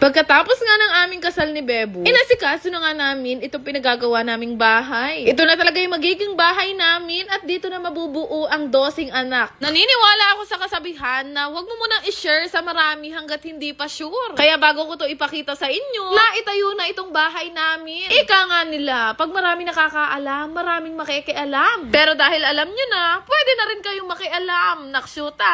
Pagkatapos nga ng aming kasal ni Bebo, inasikaso na nga namin itong pinagagawa naming bahay. Ito na talaga yung magiging bahay namin at dito na mabubuo ang 12 anak. Naniniwala ako sa kasabihan na huwag mo munang i-share sa marami hanggat hindi pa sure. Kaya bago ko to ipakita sa inyo, naitayo na itong bahay namin. Ika nga nila, pag marami nakakaalam, maraming makikialam. Pero dahil alam nyo na, pwede na rin kayong makialam. Naksyuta!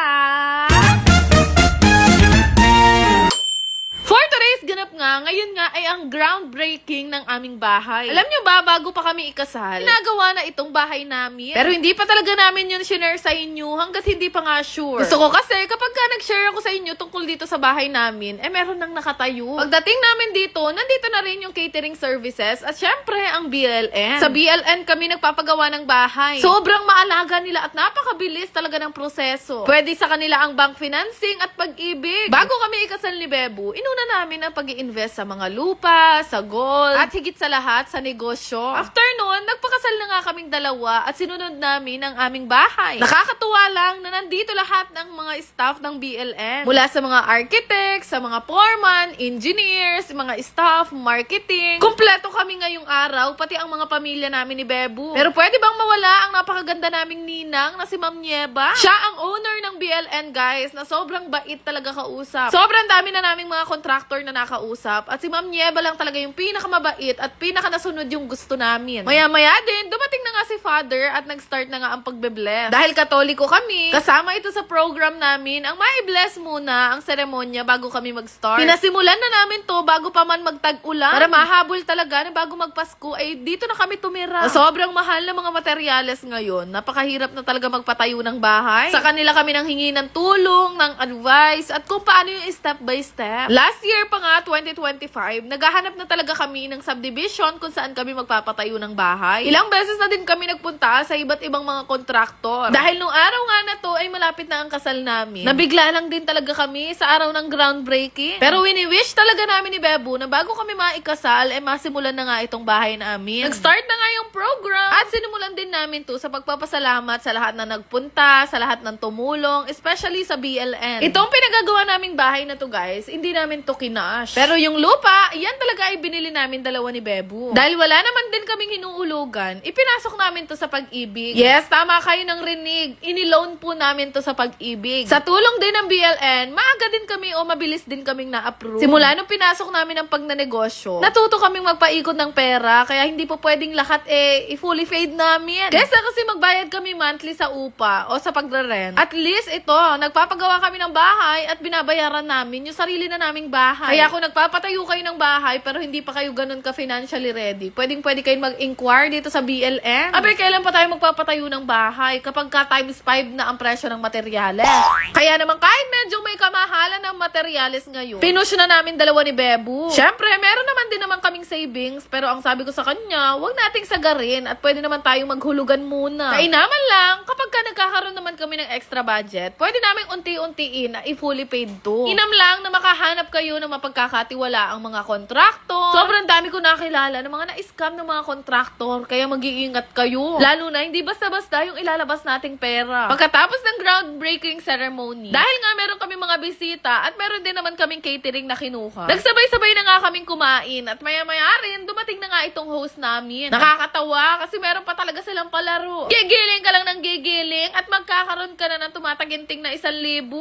For today's ganap nga, ngayon nga ay ang groundbreaking ng aming bahay. Alam nyo ba, bago pa kami ikasal, ginagawa na itong bahay namin. Pero hindi pa talaga namin yun shinare sa inyo hanggat hindi pa nga sure. Gusto ko kasi kapag ka nag-share ako sa inyo tungkol dito sa bahay namin, meron nang nakatayo. Pagdating namin dito, nandito na rin yung catering services at syempre ang BLN. Sa BLN kami nagpapagawa ng bahay. Sobrang maalaga nila at napakabilis talaga ng proseso. Pwede sa kanila ang bank financing at pag-ibig. Bago kami ikasal ni Bebo, na namin ang pag-i-invest sa mga lupa, sa gold, at higit sa lahat sa negosyo. After nun, nagpakasal na nga kaming dalawa at sinunod namin ang aming bahay. Nakakatuwa lang na nandito lahat ng mga staff ng BLN. Mula sa mga architects, sa mga foreman, engineers, mga staff, marketing. Kumpleto kami ngayong araw, pati ang mga pamilya namin ni Bebo. Pero pwede bang mawala ang napakaganda naming ninang na si Ma'am Nieva? Siya ang owner ng BLN, guys, na sobrang bait talaga kausap. Sobrang dami na naming mga contractor na nakausap at si Ma'am Nieva lang talaga yung pinakamabait at pinakanasunod yung gusto namin. Maya-maya din, dumating na nga si Father at nag-start na nga ang pagbe-bless. Dahil Katoliko kami, kasama ito sa program namin ang mai-bless muna ang seremonya bago kami mag-start. Pinasimulan na namin to bago pa man magtag-ulan para mahabol talaga na bago magpasko ay dito na kami tumira. Sobrang mahal na mga materyales ngayon. Napakahirap na talaga magpatayo ng bahay. Sa kanila kami nang hingi ng tulong, ng advice at kung paano yung step by step. Last year pa nga, 2025, naghahanap na talaga kami ng subdivision kung saan kami magpapatayo ng bahay. Ilang beses na din kami nagpunta sa iba't ibang mga kontraktor. Dahil nung araw nga na to ay malapit na ang kasal namin. Nabigla lang din talaga kami sa araw ng groundbreaking. Pero wini-wish talaga namin ni Bebo na bago kami maikasal, masimulan na nga itong bahay namin. Nag-start na nga yung program at sinimulan din namin to sa pagpapasalamat sa lahat na nagpunta, sa lahat ng tumulong, especially sa BLN. Itong pinagagawa naming bahay na to, guys, hindi namin to kinash. Pero yung lupa, yan talaga ay binili namin dalawa ni Bebo. Dahil wala naman din kaming hinuulugan, ipinasok namin to sa Pag-ibig. Yes, tama kayo ng rinig. Iniloan po namin to sa Pag-ibig. Sa tulong din ng BLN, maaga din kami o mabilis din kaming na-approve. Simula nung pinasok namin ang pagnanegosyo, natuto kaming magpaikot ng pera, kaya hindi po pwedeng lahat i-fully paid namin. Kesa kasi magbayad kami monthly sa upa o sa pagre-rent. At least ito, nagpapagawa kami ng bahay at binabayaran namin yung sarili na naming bahay. Kaya kung nagpapatayo kayo ng bahay pero hindi pa kayo ganun ka-financially ready, pwede kayong mag-inquire dito sa BLN. Abay, kailan pa tayo magpapatayo ng bahay kapag ka times 5 na ang presyo ng materyales? Kaya naman kahit medyo may kamahalan ng materyales ngayon, pinush na namin dalawa ni Bebo. Syempre, meron naman din naman kaming savings, pero ang sabi ko sa kanya, huwag nating sagarin at pwede naman tayong maghulugan muna. Kainaman lang, kapag ka nagkakaroon naman kami ng extra budget, pwede namin unti-untiin na i-fully paid to. Inam lang na makahanap kayo ng mapagkakatiwala ang mga kontraktor. Sobrang dami ko nakilala ng mga na-scam ng mga kontraktor, kaya mag-iingat kayo. Lalo na, hindi basta-basta yung ilalabas nating pera. Pagkatapos ng groundbreaking ceremony, dahil nga meron kami mga bisita at meron din naman kaming catering na kinuha, nagsabay-sabay na nga kaming kumain at maya-maya rin, dumating na nga itong host namin. Nakakatawa kasi meron pa talaga silang palaro. Gigiling ka lang ng gigiling at magkakaroon ka na ng tumataginting na 1,000.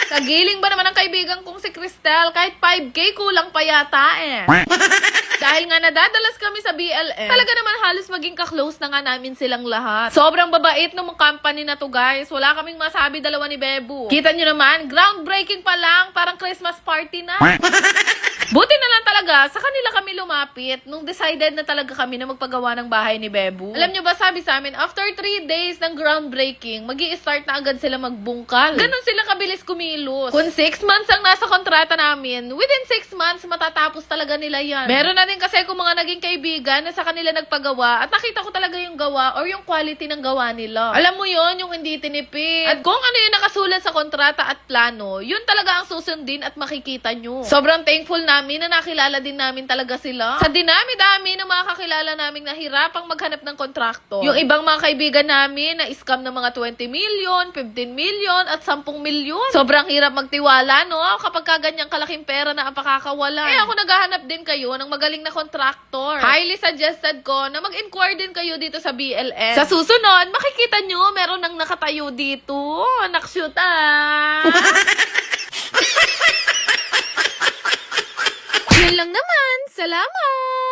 Kagiling ba naman ang kaibigan kong si Cristel? Kahit 5K kulang pa yata Dahil nga nadadalas kami sa BLN, talaga naman halos maging ka-close na nga namin silang lahat. Sobrang babait ng company na to, guys. Wala kaming masabi dalawa ni Bebo. Kita nyo naman, groundbreaking pa lang, parang Christmas party na. Buti na lang talaga, sa kanila kami lumapit nung decided na talaga kami na magpagawa ng bahay ni Bebo. Alam nyo ba, sabi sa amin, after 3 days ng groundbreaking, magi-start na agad sila magbungkal. Ganon sila kabilis kumilos. Kung 6 months ang nasa kontrata namin, within 6 months, matatapos talaga nila yan. Meron na din kasi kung mga naging kaibigan na sa kanila nagpagawa at nakita ko talaga yung gawa or yung quality ng gawa nila. Alam mo yon, yung hindi tinipid. At kung ano yung nakasulat sa kontrata at plano, yun talaga ang susundin at makikita nyo. Sobrang thankful namin na nakilala kilala din namin talaga sila. Sa dinami-dami ng mga kakilala namin nahirapang maghanap ng kontraktor. Yung ibang mga kaibigan namin na scam ng mga 20 million, 15 million, at 10 milyon. Sobrang hirap magtiwala, no? Kapag kaganyang kalaking pera na ang pakakawalan. Eh ako naghahanap din kayo ng magaling na kontraktor. Highly suggested ko na mag-inquire din kayo dito sa BLN. Sa susunod, makikita nyo, meron nang nakatayo dito. Nakshoot Yun lang naman. Salamat!